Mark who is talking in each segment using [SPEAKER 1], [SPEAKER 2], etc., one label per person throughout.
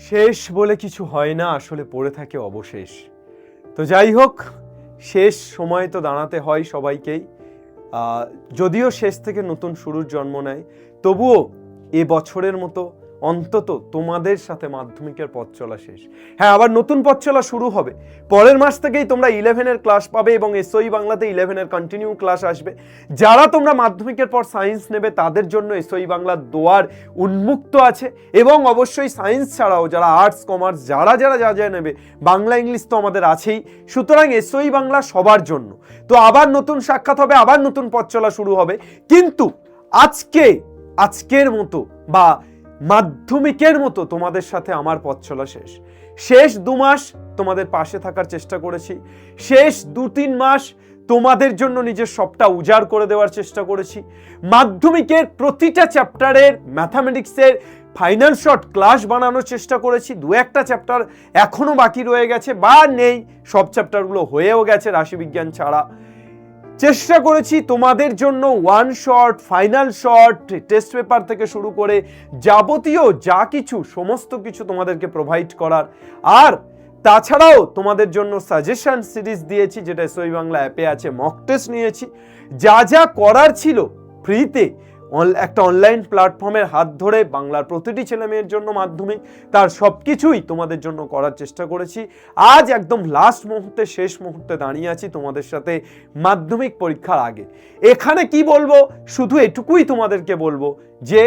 [SPEAKER 1] শেষ বলে কিছু হয় না, আসলে পড়ে থাকে অবশেষ। তো যাই হোক, শেষ সময় তো দাঁড়াতে হয় সবাইকেই। যদিও শেষ থেকে নতুন শুরুর জন্ম নেয়, তবুও এ বছরের মতো অন্তত তোমাদের সাথে মাধ্যমিকের পথ চলা শেষ। হ্যাঁ, আবার নতুন পথ চলা শুরু হবে। পরের মাস থেকেই তোমরা 11-এর ক্লাস পাবে এবং এসওই বাংলাতে 11-এর কন্টিনিউ ক্লাস আসবে। যারা তোমরা মাধ্যমিকের পর সায়েন্স নেবে তাদের জন্য এসওই বাংলার দোয়ার উন্মুক্ত আছে। এবং অবশ্যই সায়েন্স ছাড়াও যারা আর্টস কমার্স যারা যা নেবে, বাংলা ইংলিশ তো আমাদের আছেই। সুতরাং এসওই বাংলা সবার জন্য। তো আবার নতুন সাক্ষাৎ হবে, আবার নতুন পথ চলা শুরু হবে। কিন্তু আজকের মতো বা মাধ্যমিকের মতো তোমাদের সাথে আমার পথ চলা শেষ 2 মাস তোমাদের পাশে থাকার চেষ্টা করেছি। শেষ 2-3 মাস তোমাদের জন্য নিজের সবটা উজাড় করে দেওয়ার চেষ্টা করেছি। মাধ্যমিকের প্রতিটা চ্যাপ্টারের ম্যাথামেটিক্সের ফাইনাল শর্ট ক্লাস বানানোর চেষ্টা করেছি। 2-1টা চ্যাপ্টার এখনো বাকি রয়ে গেছে বা নেই, সব চ্যাপ্টারগুলো হয়েও গেছে রাশিবিজ্ঞান ছাড়া। চেষ্টা করেছি তোমাদের জন্য 1 shot, final shot, test paper থেকে শুরু করে যাবতীয় যা কিছু সমস্ত কিছু তোমাদেরকে প্রোভাইড করার। আর তাছাড়াও তোমাদের জন্য সাজেশন সিরিজ দিয়েছি, যেটা এসওই বাংলা অ্যাপে আছে। মক টেস্ট নিয়েছি, যা করার ছিল ফ্রিতে একটা অনলাইন প্ল্যাটফর্মের হাত ধরে বাংলার প্রতিটি ছেলে মেয়ের জন্য মাধ্যমিক, তার সবকিছুই তোমাদের জন্য করার চেষ্টা করেছি। আজ একদম লাস্ট মুহূর্তে, শেষ মুহূর্তে দাঁড়িয়ে আছি তোমাদের সাথে মাধ্যমিক পরীক্ষার আগে। এখানে কি বলবো, শুধু এটুকুই তোমাদেরকে বলবো যে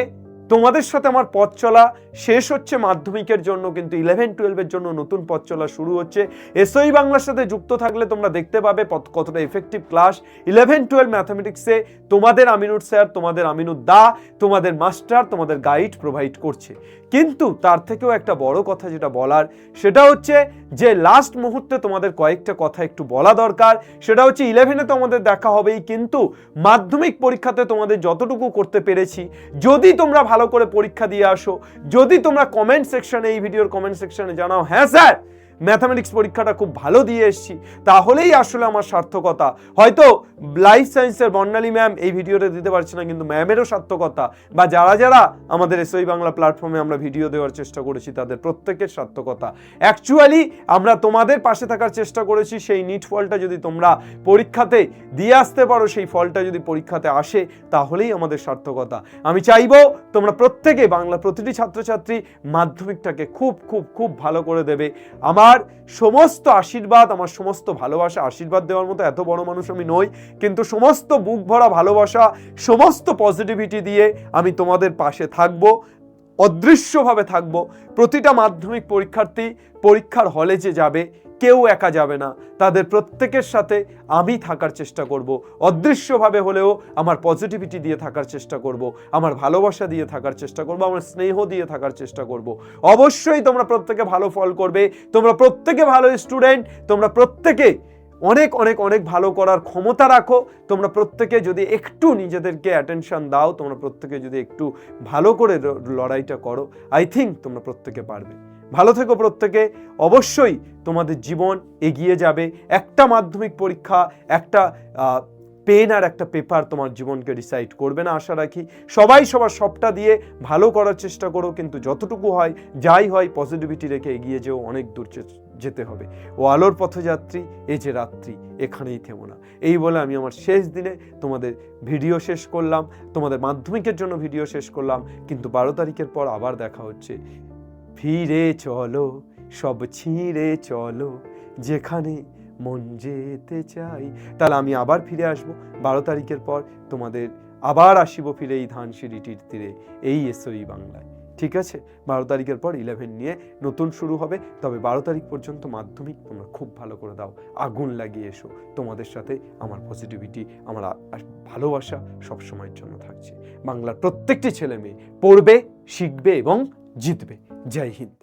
[SPEAKER 1] তোমাদের সাথে আমার পথ চলা শেষ হচ্ছে মাধ্যমিকের জন্য, কিন্তু 11-12-এর জন্য নতুন পথ চলা শুরু হচ্ছে। এসওই বাংলার সাথে যুক্ত থাকলে তোমরা দেখতে পাবে কতটা এফেক্টিভ ক্লাস 11-12 ম্যাথামেটিক্সে তোমাদের আমিনুর স্যার, তোমাদের আমিনুর দা, তোমাদের মাস্টার, তোমাদের গাইড প্রোভাইড করছে। কিন্তু তার থেকেও একটা বড় কথা যেটা বলার, সেটা হচ্ছে যে লাস্ট মুহূর্তে তোমাদের কয়েকটা কথা একটু বলা দরকার। সেটা হচ্ছে 11-এ তো আমাদের দেখা হবেই, কিন্তু মাধ্যমিক পরীক্ষাতে তোমাদের যতটুকু করতে পেরেছি, যদি তোমরা ভালো করে পরীক্ষা দিয়ে আসো, যদি তোমরা কমেন্ট সেকশনে, এই ভিডিওর কমেন্ট সেকশনে জানাও হ্যাঁ স্যার ম্যাথামেটিক্স পরীক্ষাটা খুব ভালো দিয়ে এসেছি, তাহলেই আসলে আমার সার্থকতা। হয়তো লাইফ সায়েন্সের বর্ণালী ম্যাম এই ভিডিওটা দিতে পারছে না, কিন্তু ম্যামেরও সার্থকতা, বা যারা আমাদের এসওই বাংলা প্ল্যাটফর্মে আমরা ভিডিও দেওয়ার চেষ্টা করেছি তাদের প্রত্যেকের সার্থকতা। অ্যাকচুয়ালি আমরা তোমাদের পাশে থাকার চেষ্টা করেছি। সেই নিট ফলটা যদি তোমরা পরীক্ষাতে দিয়ে আসতে পারো, সেই ফলটা যদি পরীক্ষাতে আসে, তাহলেই আমাদের সার্থকতা। আমি চাইবো তোমরা প্রত্যেকে, বাংলা প্রতিটি ছাত্রছাত্রী মাধ্যমিকটাকে খুব খুব খুব ভালো করে দেবে। আমার সমস্ত আশীর্বাদ, আমার সমস্ত ভালোবাসা, আশীর্বাদ দেওয়ার মতো এত বড় মানুষ আমি নই, কিন্তু সমস্ত বুক ভরা ভালোবাসা, সমস্ত পজিটিভিটি দিয়ে আমি তোমাদের পাশে থাকবো, অদৃশ্যভাবে থাকবো। প্রতিটা মাধ্যমিক পরীক্ষার্থী পরীক্ষার হলে যে যাবে, কেউ একা যাবে না, তাদের প্রত্যেকের সাথে আমি থাকার চেষ্টা করব। অদৃশ্যভাবে হলেও আমার পজিটিভিটি দিয়ে থাকার চেষ্টা করব, আমার ভালোবাসা দিয়ে থাকার চেষ্টা করব, আমার স্নেহ দিয়ে থাকার চেষ্টা করব। অবশ্যই তোমরা প্রত্যেকে ভালো ফল করবে, তোমরা প্রত্যেকে ভালো স্টুডেন্ট, তোমরা প্রত্যেকে অনেক অনেক অনেক ভালো করার ক্ষমতা রাখো। তোমরা প্রত্যেকে যদি একটু নিজেদেরকে অ্যাটেনশন দাও, তোমরা প্রত্যেকে যদি একটু ভালো করে লড়াইটা করো, আই থিঙ্ক তোমরা প্রত্যেকে পারবে। ভালো থেকো প্রত্যেকে। অবশ্যই তোমাদের জীবন এগিয়ে যাবে। একটা মাধ্যমিক পরীক্ষা, একটা পেন আর একটা পেপার তোমার জীবনকে ডিসাইড করবে না, আশা রাখি। সবাই সবার সবটা দিয়ে ভালো করার চেষ্টা করো, কিন্তু যতটুকু হয়, যাই হয়, পজিটিভিটি রেখে এগিয়ে যেও, অনেক দূর যেতে হবে। ও আলোর পথযাত্রী, এ যে রাত্রি, এখানেই থেমো না। এই বলে আমি আমার শেষ দিনে তোমাদের ভিডিও শেষ করলাম, তোমাদের মাধ্যমিকের জন্য ভিডিও শেষ করলাম। কিন্তু 12 তারিখের পর আবার দেখা হচ্ছে। ফিরে চলো, সব ছিঁড়ে চলো, যেখানে মন যেতে চাই। তাহলে আমি আবার ফিরে আসবো 12 তারিখের পর, তোমাদের আবার আসিব ফিরে এই ধানসিঁড়িটির তীরে, এই এসওই বাংলায়। ঠিক আছে? 12 তারিখের পর 11 নিয়ে নতুন শুরু হবে। তবে 12 তারিখ পর্যন্ত মাধ্যমিক তোমরা খুব ভালো করে দাও, আগুন লাগিয়ে এসো। তোমাদের সাথে আমার পজিটিভিটি, আমার ভালোবাসা সবসময়ের জন্য থাকছে। বাংলার প্রত্যেকটি ছেলে মেয়ে পড়বে, শিখবে এবং জিতবে। জয় হিন্দ।